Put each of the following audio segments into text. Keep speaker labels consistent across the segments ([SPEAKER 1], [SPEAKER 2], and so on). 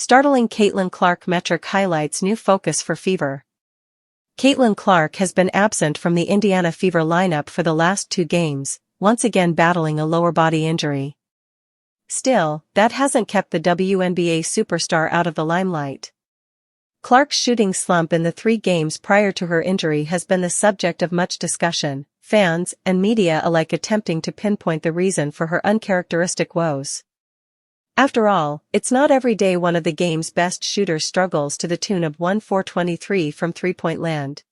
[SPEAKER 1] Startling Caitlin Clark metric highlights new focus for Fever. Caitlin Clark has been absent from the Indiana Fever lineup for the last 2 games, once again battling a lower body injury. Still, that hasn't kept the WNBA superstar out of the limelight. Clark's shooting slump in the 3 games prior to her injury has been the subject of much discussion, fans and media alike attempting to pinpoint the reason for her uncharacteristic woes. After all, it's not every day one of the game's best shooters struggles to the tune of 1-for-23 from three-point land.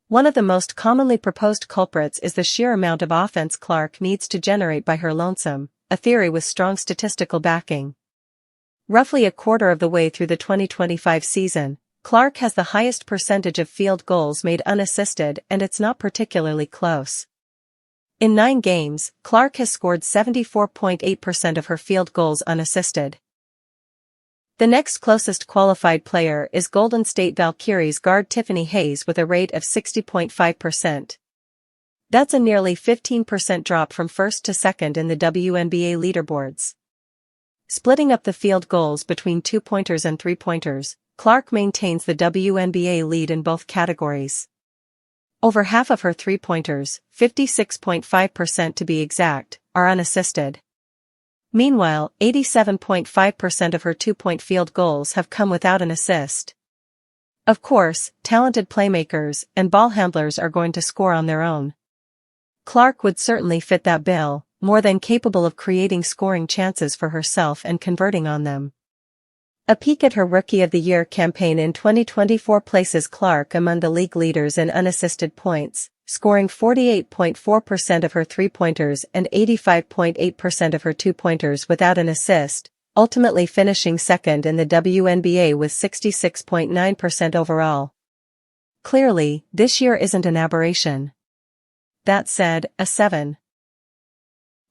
[SPEAKER 1] One of the most commonly proposed culprits is the sheer amount of offense Clark needs to generate by her lonesome, a theory with strong statistical backing. Roughly a quarter of the way through the 2025 season, Clark has the highest percentage of field goals made unassisted, and it's not particularly close. In 9 games, Clark has scored 74.8% of her field goals unassisted. The next closest qualified player is Golden State Valkyries guard Tiffany Hayes with a rate of 60.5%. That's a nearly 15% drop from first to second in the WNBA leaderboards. Splitting up the field goals between 2-pointers and 3-pointers, Clark maintains the WNBA lead in both categories. Over half of her 3-pointers, 56.5% to be exact, are unassisted. Meanwhile, 87.5% of her 2-point field goals have come without an assist. Of course, talented playmakers and ball handlers are going to score on their own. Clark would certainly fit that bill, more than capable of creating scoring chances for herself and converting on them. A peek at her Rookie of the Year campaign in 2024 places Clark among the league leaders in unassisted points, scoring 48.4% of her 3-pointers and 85.8% of her 2-pointers without an assist, ultimately finishing second in the WNBA with 66.9% overall. Clearly, this year isn't an aberration. That said, a 7.6%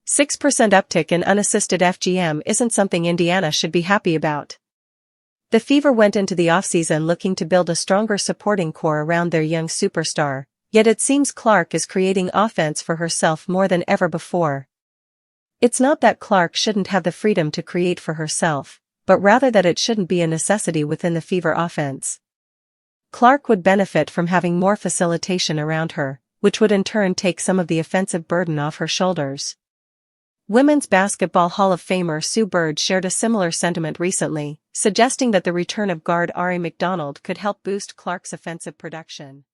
[SPEAKER 1] uptick in unassisted FGM isn't something Indiana should be happy about. The Fever went into the offseason looking to build a stronger supporting core around their young superstar, yet it seems Clark is creating offense for herself more than ever before. It's not that Clark shouldn't have the freedom to create for herself, but rather that it shouldn't be a necessity within the Fever offense. Clark would benefit from having more facilitation around her, which would in turn take some of the offensive burden off her shoulders. Women's Basketball Hall of Famer Sue Bird shared a similar sentiment recently, suggesting that the return of guard Ari McDonald could help boost Clark's offensive production.